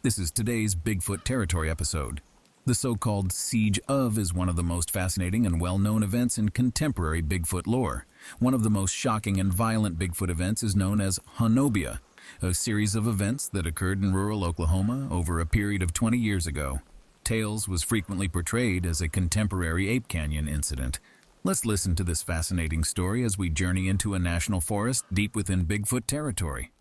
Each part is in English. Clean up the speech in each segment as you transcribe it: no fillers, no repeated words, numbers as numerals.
This is today's Bigfoot Territory episode. The so-called Siege of is one of the most fascinating and well-known events in contemporary Bigfoot lore. One of the most shocking and violent Bigfoot events is known as Honobia, a series of events that occurred in rural Oklahoma over a period of 20 years ago. Tales was frequently portrayed as a contemporary Ape Canyon incident. Let's listen to this fascinating story as we journey into a national forest deep within Bigfoot territory.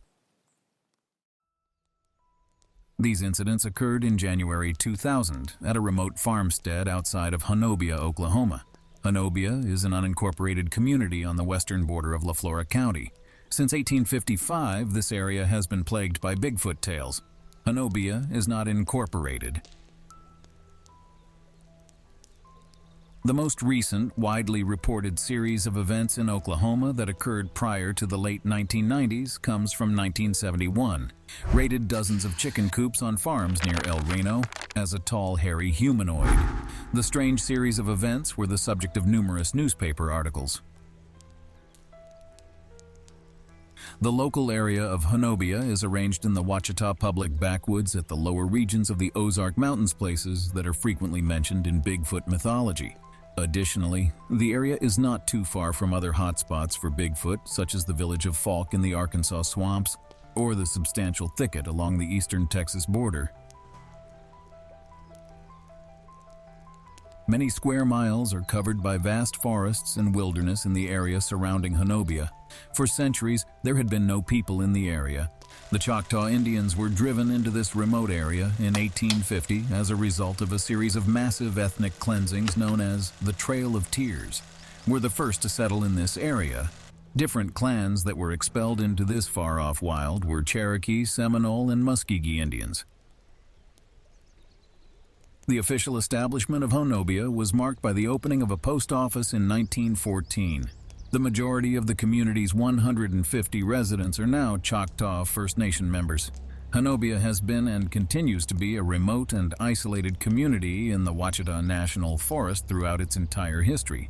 These incidents occurred in January 2000 at a remote farmstead outside of Honobia, Oklahoma. Honobia is an unincorporated community on the western border of LaFlora County. Since 1855, this area has been plagued by Bigfoot tales. Honobia is not incorporated. The most recent, widely reported series of events in Oklahoma that occurred prior to the late 1990s comes from 1971. Raided dozens of chicken coops on farms near El Reno as a tall, hairy humanoid. The strange series of events were the subject of numerous newspaper articles. The local area of Honobia is arranged in the Ouachita public backwoods at the lower regions of the Ozark Mountains, places that are frequently mentioned in Bigfoot mythology. Additionally, the area is not too far from other hotspots for Bigfoot, such as the village of Falk in the Arkansas swamps or the substantial thicket along the eastern Texas border. Many square miles are covered by vast forests and wilderness in the area surrounding Honobia. For centuries, there had been no people in the area. The Choctaw Indians were driven into this remote area in 1850 as a result of a series of massive ethnic cleansings known as the Trail of Tears. Were the first to settle in this area. Different clans that were expelled into this far-off wild were Cherokee, Seminole, and Muskogee Indians. The official establishment of Honobia was marked by the opening of a post office in 1914. The majority of the community's 150 residents are now Choctaw First Nation members. Honobia has been and continues to be a remote and isolated community in the Ouachita National Forest throughout its entire history.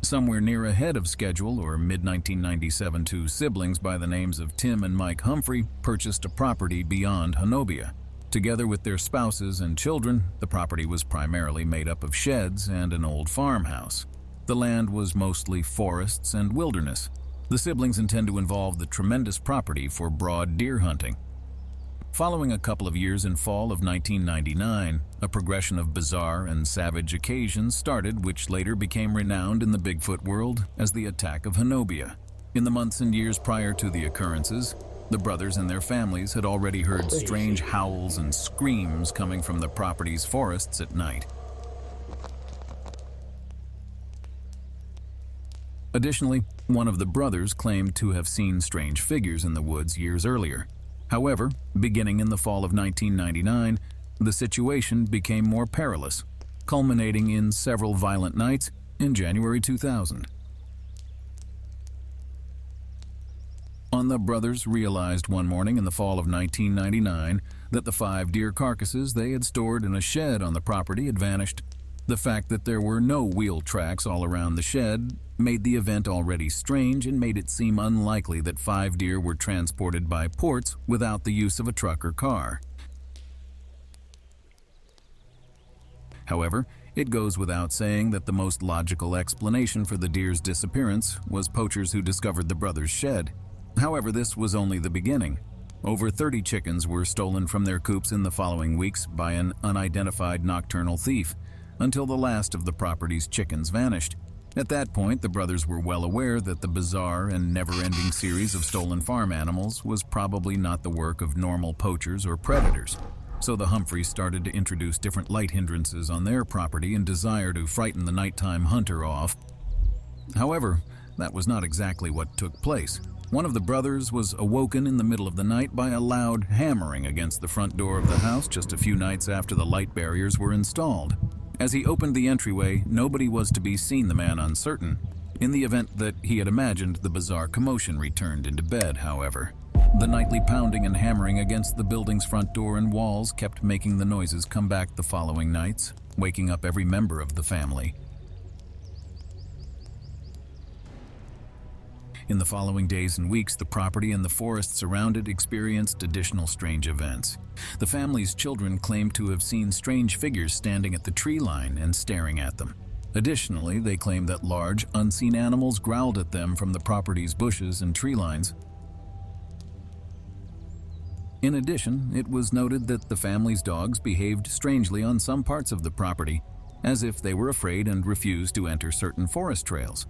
Somewhere near ahead of schedule, or mid-1997, two siblings by the names of Tim and Mike Humphrey purchased a property beyond Honobia. Together with their spouses and children, the property was primarily made up of sheds and an old farmhouse. The land was mostly forests and wilderness. The siblings intend to involve the tremendous property for broad deer hunting. Following a couple of years in fall of 1999, a progression of bizarre and savage occasions started, which later became renowned in the Bigfoot world as the attack of Honobia. In the months and years prior to the occurrences, the brothers and their families had already heard strange howls and screams coming from the property's forests at night. Additionally, one of the brothers claimed to have seen strange figures in the woods years earlier. However, beginning in the fall of 1999, the situation became more perilous, culminating in several violent nights in January 2000. The brothers realized one morning in the fall of 1999 that the 5 deer carcasses they had stored in a shed on the property had vanished. The fact that there were no wheel tracks all around the shed made the event already strange and made it seem unlikely that 5 deer were transported by ports without the use of a truck or car. However, it goes without saying that the most logical explanation for the deer's disappearance was poachers who discovered the brothers' shed. However, this was only the beginning. Over 30 chickens were stolen from their coops in the following weeks by an unidentified nocturnal thief, until the last of the property's chickens vanished. At that point, the brothers were well aware that the bizarre and never-ending series of stolen farm animals was probably not the work of normal poachers or predators. So the Humphreys started to introduce different light hindrances on their property in desire to frighten the nighttime hunter off. However, that was not exactly what took place. One of the brothers was awoken in the middle of the night by a loud hammering against the front door of the house just a few nights after the light barriers were installed. As he opened the entryway, nobody was to be seen, the man uncertain. In the event that he had imagined, the bizarre commotion returned into bed, however. The nightly pounding and hammering against the building's front door and walls kept making the noises come back the following nights, waking up every member of the family. In the following days and weeks, the property and the forests around it experienced additional strange events. The family's children claimed to have seen strange figures standing at the tree line and staring at them. Additionally, they claimed that large, unseen animals growled at them from the property's bushes and tree lines. In addition, it was noted that the family's dogs behaved strangely on some parts of the property, as if they were afraid and refused to enter certain forest trails.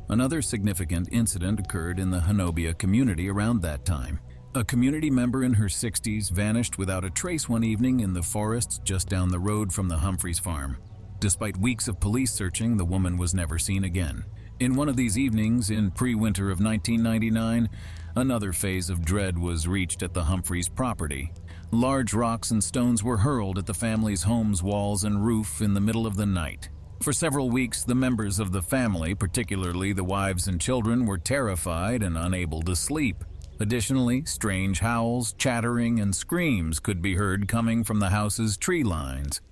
Another significant incident occurred in the Honobia community around that time. A community member in her 60s vanished without a trace one evening in the forests just down the road from the Humphreys farm. Despite weeks of police searching, the woman was never seen again. In one of these evenings in pre-winter of 1999, another phase of dread was reached at the Humphreys property. Large rocks and stones were hurled at the family's home's walls and roof in the middle of the night. For several weeks, the members of the family, particularly the wives and children, were terrified and unable to sleep. Additionally, strange howls, chattering, and screams could be heard coming from the house's tree lines.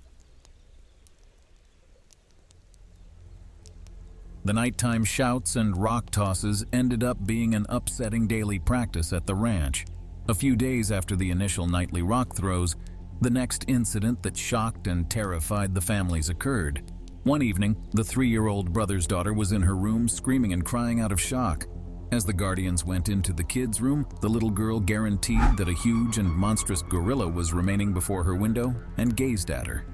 The nighttime shouts and rock tosses ended up being an upsetting daily practice at the ranch. A few days after the initial nightly rock throws, the next incident that shocked and terrified the families occurred. One evening, the 3-year-old brother's daughter was in her room screaming and crying out of shock. As the guardians went into the kids' room, the little girl guaranteed that a huge and monstrous gorilla was remaining before her window and gazed at her.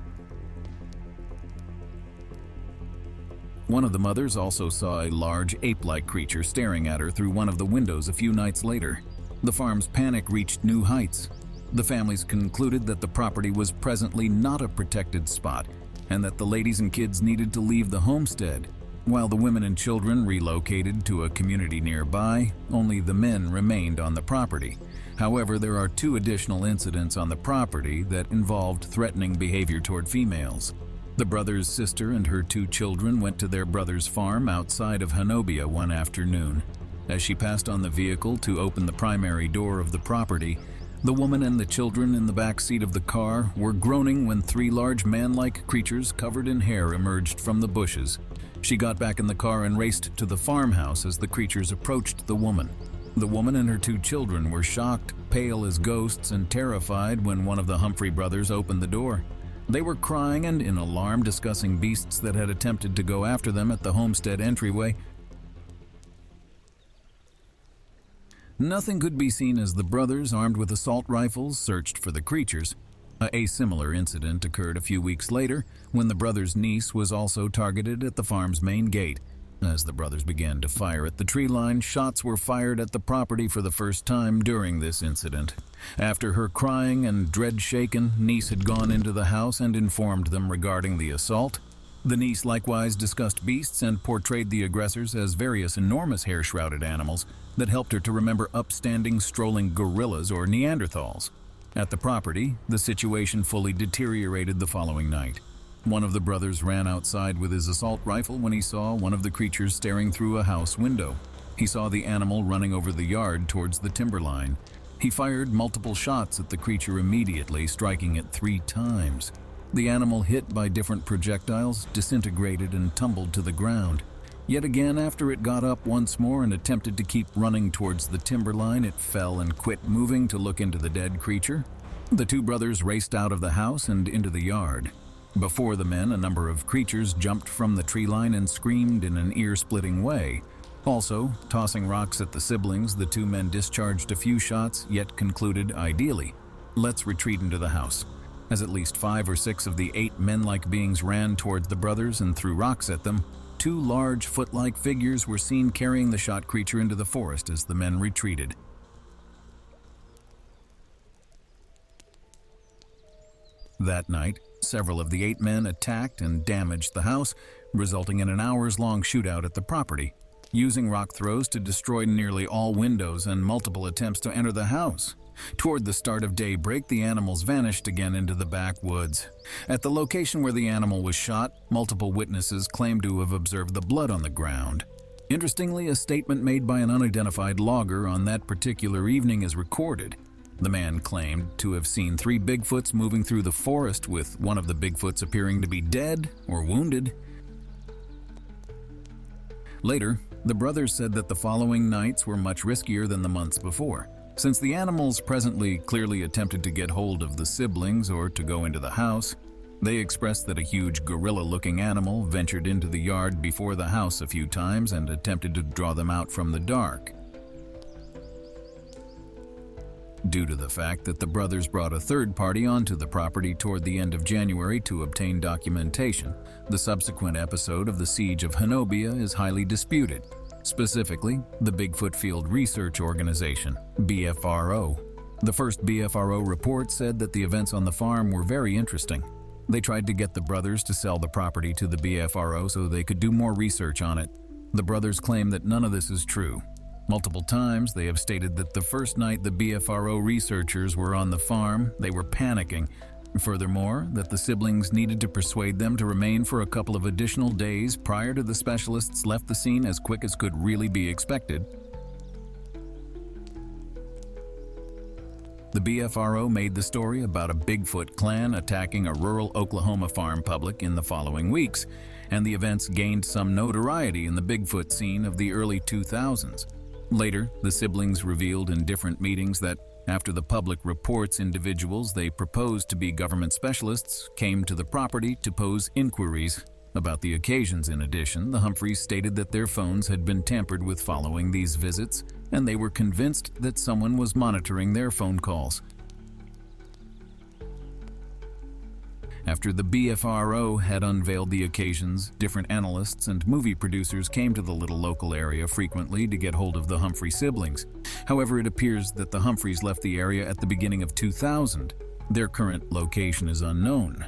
One of the mothers also saw a large ape-like creature staring at her through one of the windows a few nights later. The farm's panic reached new heights. The families concluded that the property was presently not a protected spot and that the ladies and kids needed to leave the homestead. While the women and children relocated to a community nearby, only the men remained on the property. However, there are 2 additional incidents on the property that involved threatening behavior toward females. The brother's sister and her 2 children went to their brother's farm outside of Honobia one afternoon. As she passed on the vehicle to open the primary door of the property, the woman and the children in the back seat of the car were groaning when 3 large man-like creatures covered in hair emerged from the bushes. She got back in the car and raced to the farmhouse as the creatures approached the woman. The woman and her 2 children were shocked, pale as ghosts, and terrified when one of the Humphrey brothers opened the door. They were crying and in alarm, discussing beasts that had attempted to go after them at the homestead entryway. Nothing could be seen as the brothers, armed with assault rifles, searched for the creatures. A similar incident occurred a few weeks later when the brother's niece was also targeted at the farm's main gate. As the brothers began to fire at the tree line, shots were fired at the property for the first time during this incident. After her crying and dread-shaken, niece had gone into the house and informed them regarding the assault. The niece likewise discussed beasts and portrayed the aggressors as various enormous hair-shrouded animals that helped her to remember upstanding, strolling gorillas or Neanderthals. At the property, the situation fully deteriorated the following night. One of the brothers ran outside with his assault rifle when he saw one of the creatures staring through a house window. He saw the animal running over the yard towards the timberline. He fired multiple shots at the creature immediately, striking it 3 times. The animal, hit by different projectiles, disintegrated and tumbled to the ground. Yet again, after it got up once more and attempted to keep running towards the timberline, it fell and quit moving to look into the dead creature. The 2 brothers raced out of the house and into the yard. Before the men, a number of creatures jumped from the tree line and screamed in an ear-splitting way. Also, tossing rocks at the siblings, the 2 men discharged a few shots, yet concluded, ideally, "Let's retreat into the house." As at least 5 or 6 of the 8 men-like beings ran towards the brothers and threw rocks at them, 2 large foot-like figures were seen carrying the shot creature into the forest as the men retreated. That night, several of the 8 men attacked and damaged the house, resulting in an hours-long shootout at the property, using rock throws to destroy nearly all windows and multiple attempts to enter the house. Toward the start of daybreak, the animals vanished again into the backwoods. At the location where the animal was shot, multiple witnesses claimed to have observed the blood on the ground. Interestingly, a statement made by an unidentified logger on that particular evening is recorded. The man claimed to have seen 3 Bigfoots moving through the forest, with one of the Bigfoots appearing to be dead or wounded. Later, The brothers said that the following nights were much riskier than the months before. Since the animals presently clearly attempted to get hold of the siblings or to go into the house, they expressed that a huge gorilla-looking animal ventured into the yard before the house a few times and attempted to draw them out from the dark. Due to the fact that the brothers brought a third party onto the property toward the end of January to obtain documentation, the subsequent episode of the Siege of Honobia is highly disputed. Specifically, the Bigfoot Field Research Organization, BFRO. The first BFRO report said that the events on the farm were very interesting. They tried to get the brothers to sell the property to the BFRO so they could do more research on it. The brothers claim that none of this is true. Multiple times, they have stated that the first night the BFRO researchers were on the farm, they were panicking. Furthermore, that the siblings needed to persuade them to remain for a couple of additional days prior to the specialists left the scene as quick as could really be expected. The BFRO made the story about a Bigfoot clan attacking a rural Oklahoma farm public in the following weeks, and the events gained some notoriety in the Bigfoot scene of the early 2000s. Later, the siblings revealed in different meetings that, after the public reports individuals they proposed to be government specialists came to the property to pose inquiries about the occasions. In addition, the Humphreys stated that their phones had been tampered with following these visits, and they were convinced that someone was monitoring their phone calls. After the BFRO had unveiled the occasions, different analysts and movie producers came to the little local area frequently to get hold of the Humphrey siblings. However, it appears that the Humphreys left the area at the beginning of 2000. Their current location is unknown.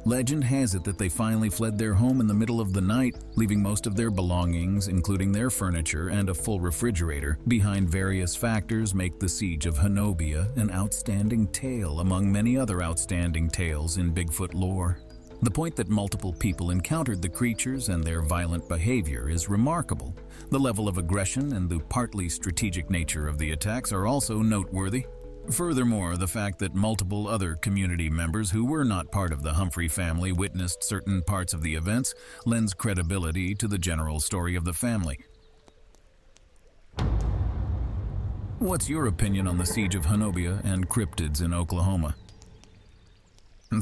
Legend has it that they finally fled their home in the middle of the night, leaving most of their belongings, including their furniture and a full refrigerator, behind. Various factors make the Siege of Honobia an outstanding tale among many other outstanding tales in Bigfoot lore. The point that multiple people encountered the creatures and their violent behavior is remarkable. The level of aggression and the partly strategic nature of the attacks are also noteworthy. Furthermore, the fact that multiple other community members who were not part of the Humphrey family witnessed certain parts of the events lends credibility to the general story of the family. What's your opinion on the Siege of Honobia and cryptids in Oklahoma?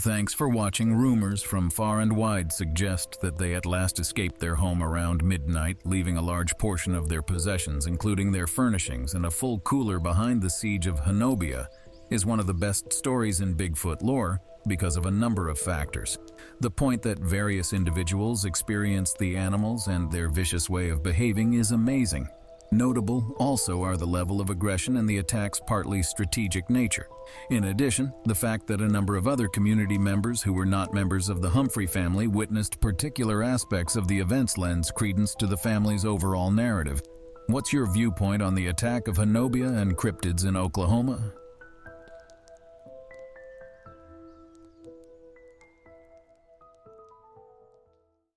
Thanks for watching. Rumors from far and wide suggest that they at last escaped their home around midnight, leaving a large portion of their possessions, including their furnishings and a full cooler behind the Siege of Honobia, is one of the best stories in Bigfoot lore because of a number of factors. The point that various individuals experienced the animals and their vicious way of behaving is amazing. Notable also are the level of aggression and the attack's partly strategic nature. In addition, the fact that a number of other community members who were not members of the Humphrey family witnessed particular aspects of the events lends credence to the family's overall narrative. What's your viewpoint on the attack of Honobia and cryptids in Oklahoma?